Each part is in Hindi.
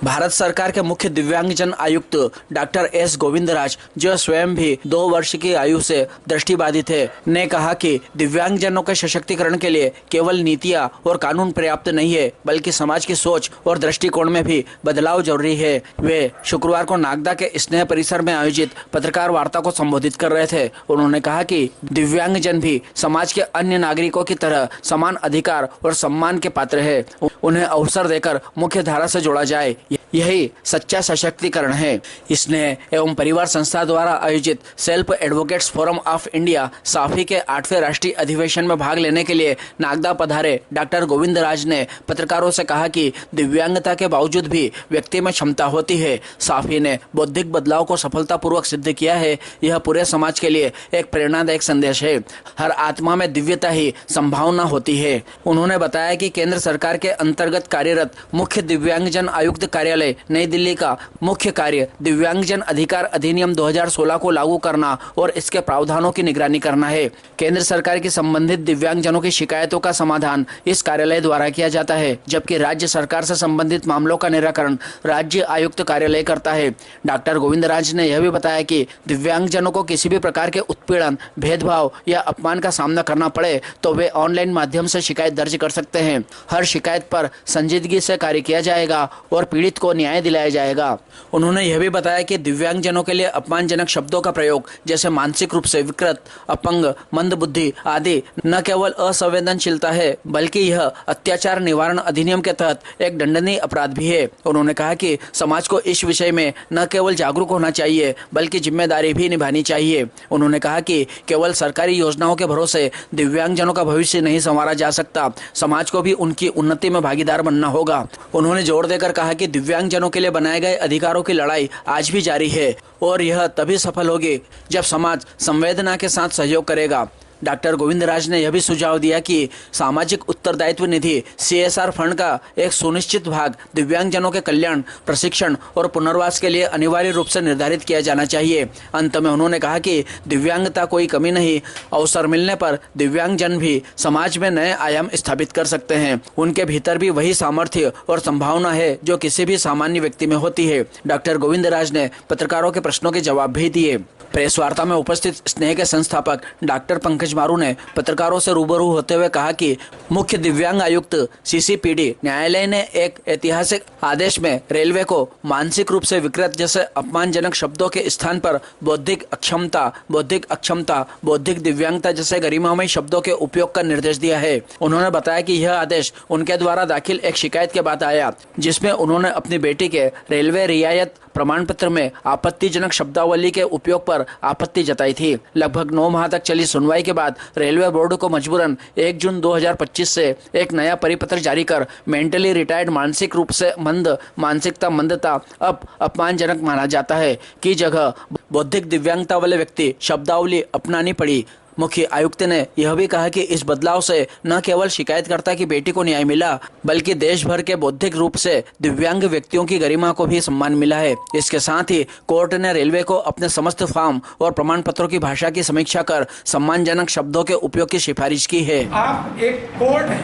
भारत सरकार के मुख्य दिव्यांगजन आयुक्त डॉक्टर एस गोविंदराज, जो स्वयं भी 2 वर्ष की आयु से दृष्टिबाधित है, ने कहा कि दिव्यांगजनों के सशक्तिकरण के लिए केवल नीतियां और कानून पर्याप्त नहीं है, बल्कि समाज की सोच और दृष्टिकोण में भी बदलाव जरूरी है। वे शुक्रवार को नागदा के स्नेह परिसर में आयोजित पत्रकार वार्ता को संबोधित कर रहे थे। उन्होंने कहा कि दिव्यांगजन भी समाज के अन्य नागरिकों की तरह समान अधिकार और सम्मान के पात्र है। उन्हें अवसर देकर मुख्य धारा से जोड़ा जाए, यही सच्चा सशक्तिकरण है। स्नेह एवं परिवार संस्था द्वारा आयोजित self advocates forum of India साफी के 8वें राष्ट्रीय अधिवेशन में भाग लेने के लिए नागदा पधारे डॉक्टर गोविंदराज ने पत्रकारों से कहा कि दिव्यांगता के बावजूद भी व्यक्ति में क्षमता होती है। साफी ने बौद्धिक बदलाव को सफलतापूर्वक सिद्ध किया है। यह पूरे समाज के लिए एक प्रेरणादायक संदेश है। हर आत्मा में दिव्यता ही संभावना होती है। उन्होंने बताया कि केंद्र सरकार के अंतर्गत कार्यरत मुख्य दिव्यांगजन आयुक्त कार्यालय नई दिल्ली का मुख्य कार्य दिव्यांगजन अधिकार अधिनियम 2016 को लागू करना और इसके प्रावधानों की निगरानी करना है। केंद्र सरकार की संबंधित दिव्यांगजनों की शिकायतों का समाधान इस कार्यालय द्वारा किया जाता है, जबकि राज्य सरकार से संबंधित मामलों का निराकरण राज्य आयुक्त कार्यालय करता है। डॉक्टर गोविंदराज ने यह भी बताया कि दिव्यांगजनों को किसी भी प्रकार के उत्पीड़न, भेदभाव या अपमान का सामना करना पड़े तो वे ऑनलाइन माध्यम से शिकायत दर्ज कर सकते हैं। हर शिकायत पर संजीदगी से कार्य किया जाएगा और पीड़ित को न्याय दिलाया जाएगा। उन्होंने यह भी बताया कि दिव्यांगजनों के लिए अपमानजनक शब्दों का प्रयोग, जैसे मानसिक रूप से विकृत, अपंग, मंदबुद्धि आदि, न केवल असंवेदनशीलता है, बल्कि यह अत्याचार निवारण अधिनियम के तहत एक दंडनीय अपराध भी है। उन्होंने कहा कि समाज को इस विषय में न केवल जागरूक होना चाहिए, बल्कि जिम्मेदारी भी निभानी चाहिए। उन्होंने कहा कि केवल सरकारी योजनाओं के भरोसे दिव्यांगजनों का भविष्य नहीं संवारा जा सकता, समाज को भी उनकी उन्नति में भागीदार बनना होगा। उन्होंने जोर देकर कहा कि दिव्यांगजनों के लिए बनाए गए अधिकारों की लड़ाई आज भी जारी है और यह तभी सफल होगी जब समाज संवेदना के साथ सहयोग करेगा। डॉक्टर गोविंदराज ने यह भी सुझाव दिया कि सामाजिक उत्तरदायित्व निधि CSR फंड का एक सुनिश्चित भाग दिव्यांगजनों के कल्याण, प्रशिक्षण और पुनर्वास के लिए अनिवार्य रूप से निर्धारित किया जाना चाहिए। अंत में उन्होंने कहा कि दिव्यांगता कोई कमी नहीं, अवसर मिलने पर दिव्यांगजन भी समाज में नए आयाम स्थापित कर सकते हैं। उनके भीतर भी वही सामर्थ्य और संभावना है जो किसी भी सामान्य व्यक्ति में होती है। डॉक्टर गोविंदराज ने पत्रकारों के प्रश्नों के जवाब भी दिए। प्रेस वार्ता में उपस्थित स्नेह के संस्थापक डॉक्टर पंकज मारू ने पत्रकारों से रूबरू होते हुए कहा कि मुख्य दिव्यांग आयुक्त CCPD न्यायालय ने एक ऐतिहासिक आदेश में रेलवे को मानसिक रूप से विकृत जैसे अपमानजनक शब्दों के स्थान पर बौद्धिक अक्षमता, बौद्धिक दिव्यांगता जैसे गरिमामय शब्दों के उपयोग का निर्देश दिया है। उन्होंने बताया कि यह आदेश उनके द्वारा दाखिल एक शिकायत के बाद आया, जिसमें उन्होंने अपनी बेटी के रेलवे रियायत प्रमाण पत्र में आपत्तिजनक शब्दावली के उपयोग पर आपत्ति जताई थी। लगभग 9 माह तक चली सुनवाई के बाद रेलवे बोर्ड को मजबूरन 1 जून 2025 से एक नया परिपत्र जारी कर मेंटली रिटायर्ड मानसिक रूप से मानसिकता मंदता अब अपमानजनक माना जाता है की जगह बौद्धिक दिव्यांगता वाले व्यक्ति शब्दावली अपनानी पड़ी। मुख्य आयुक्त ने यह भी कहा कि इस बदलाव से न केवल शिकायतकर्ता की बेटी को न्याय मिला, बल्कि देश भर के बौद्धिक रूप से दिव्यांग व्यक्तियों की गरिमा को भी सम्मान मिला है। इसके साथ ही कोर्ट ने रेलवे को अपने समस्त फॉर्म और प्रमाण पत्रों की भाषा की समीक्षा कर सम्मानजनक शब्दों के उपयोग की सिफारिश की है। आप एक कोर्ट है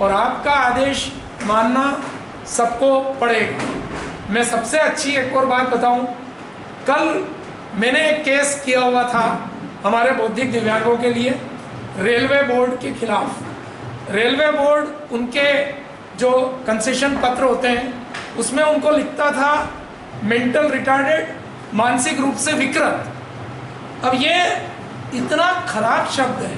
और आपका आदेश मानना सबको पड़ेगा। मैं सबसे अच्छी एक और बात बताऊं, कल मैंने एक केस किया हुआ था हमारे बौद्धिक दिव्यांगों के लिए रेलवे बोर्ड के खिलाफ। रेलवे बोर्ड उनके जो कंसेशन पत्र होते हैं उसमें उनको लिखता था मेंटल रिटार्डेड, मानसिक रूप से विकृत। अब ये इतना खराब शब्द है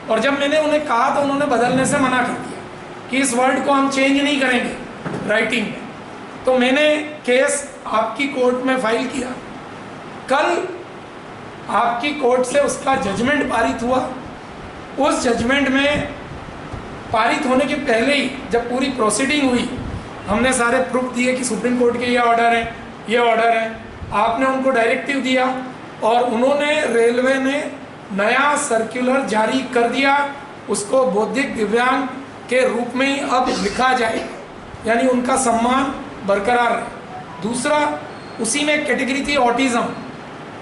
और जब मैंने उन्हें कहा तो उन्होंने बदलने से मना कर दिया कि इस वर्ड को हम चेंज नहीं करेंगे राइटिंग में। तो मैंने केस आपकी कोर्ट में फाइल किया। कल आपकी कोर्ट से उसका जजमेंट पारित हुआ। उस जजमेंट में पारित होने के पहले ही जब पूरी प्रोसीडिंग हुई, हमने सारे प्रूफ दिए कि सुप्रीम कोर्ट के ये ऑर्डर है। आपने उनको डायरेक्टिव दिया और उन्होंने रेलवे ने नया सर्कुलर जारी कर दिया, उसको बौद्धिक दिव्यांग के रूप में ही अब लिखा जाए, यानी उनका सम्मान बरकरार रहे। दूसरा, उसी में कैटेगरी थी ऑटिज्म,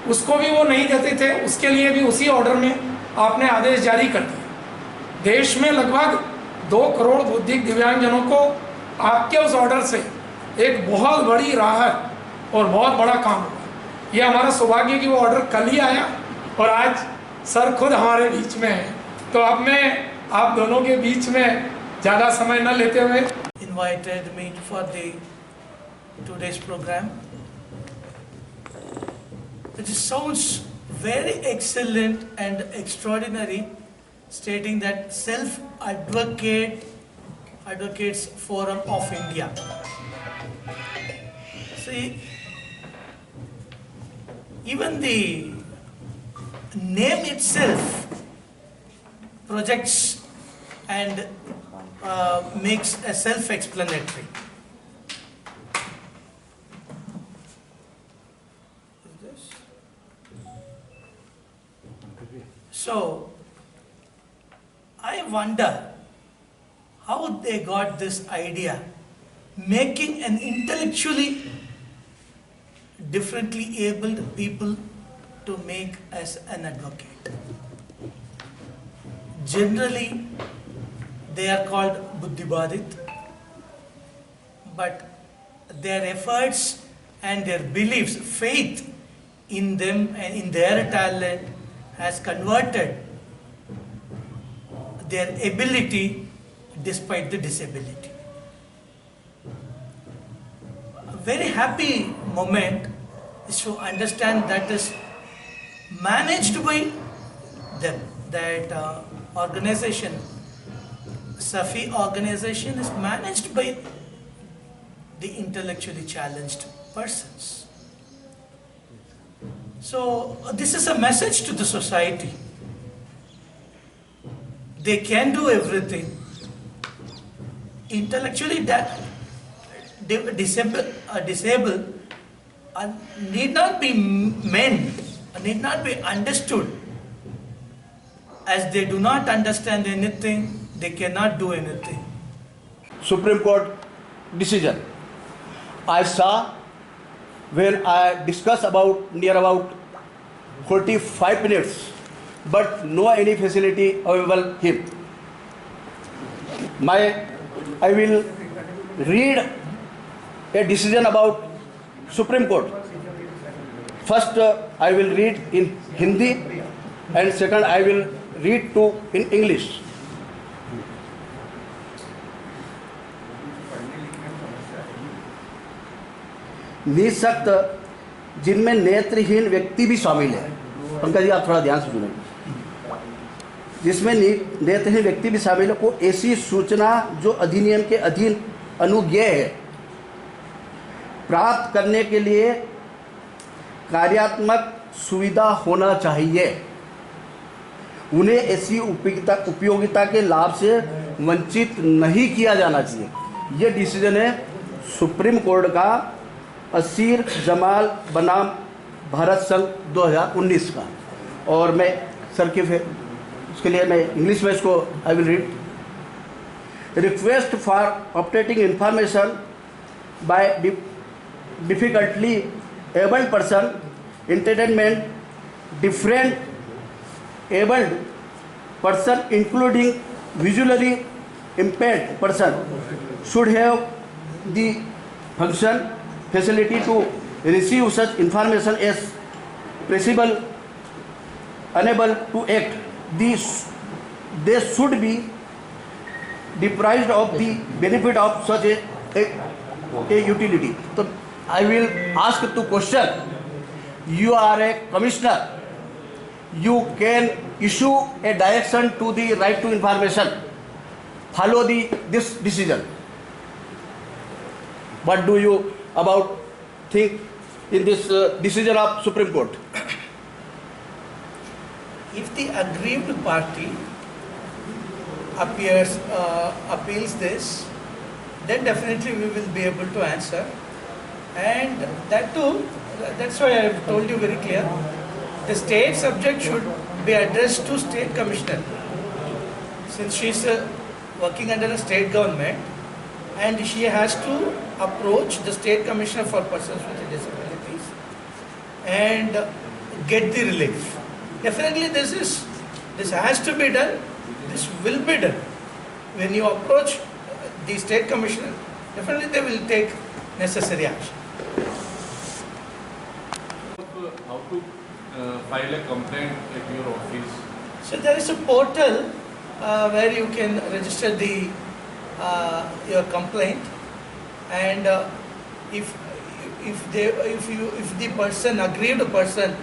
उसको भी वो नहीं देते थे, उसके लिए भी उसी ऑर्डर में आपने आदेश जारी कर दिया। देश में लगभग 2 करोड़ बौद्धिक दिव्यांगजनों को आपके उस ऑर्डर से एक बहुत बड़ी राहत और बहुत बड़ा काम हुआ। ये हमारा सौभाग्य कि वो ऑर्डर कल ही आया और आज सर खुद हमारे बीच में है। तो अब मैं आप दोनों के बीच में ज़्यादा समय न लेते हुए invited me for the today's program. It sounds very excellent and extraordinary, stating that Advocates Forum of India. See, even the name itself projects and makes a self-explanatory. So, I wonder how they got this idea, making an intellectually differently abled people to make as an advocate. Generally, they are called Buddhibadit, but their efforts and their beliefs, faith in them and in their talent has converted their ability despite the disability. A very happy moment is to understand that is managed by them, that organization, Safi organization is managed by the intellectually challenged persons. So this is a message to the society. They can do everything. Intellectually disabled need not be meant, need not be understood. As they do not understand anything, they cannot do anything. Supreme Court decision. I saw when I discussed near about 45 minutes, but no any facility available him. I will read a decision about Supreme Court. First, I will read in Hindi, and second, I will read in English. निःशक्त जिनमें नेत्रहीन व्यक्ति भी शामिल है, पंकज जी आप थोड़ा ध्यान से सुनें, जिसमें नेत्रहीन व्यक्ति भी शामिल है को ऐसी सूचना जो अधिनियम के अधीन अनुज्ञेय है प्राप्त करने के लिए कार्यात्मक सुविधा होना चाहिए, उन्हें ऐसी उपयोगिता के लाभ से वंचित नहीं किया जाना चाहिए। ये डिसीजन है सुप्रीम कोर्ट का असीर जमाल बनाम भारत संघ 2019 का। और मैं सर के उसके लिए मैं इंग्लिश में इसको I will read. Request for updating information by difficultly abled person, entertainment, different abled person including visually impaired person should have the facility to receive such information as possible unable to act. They should be deprived of the benefit of such a utility. So I will ask two questions. You are a commissioner. You can issue a direction to the right to information. Follow this decision. What do you think in this decision of Supreme Court? If the aggrieved party appeals this, then definitely we will be able to answer. And that too, that's why I have told you very clear, the state subject should be addressed to state commissioner. Since she is working under a state government, and she has to approach the state commissioner for persons with disabilities and get the relief. Definitely this has to be done, this will be done. When you approach the state commissioner, definitely they will take necessary action. How to file a complaint at your office? So there is a portal where you can register your complaint, and if the person, aggrieved person,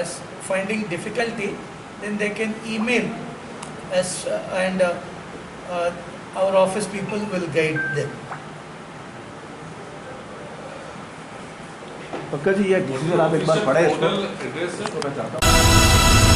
is finding difficulty, then they can email us, and our office people will guide them. Pankaj ji, ये डिसीजन आप एक बार पढ़े इसको। पोर्टल एड्रेस है तो मैं चाहता हूँ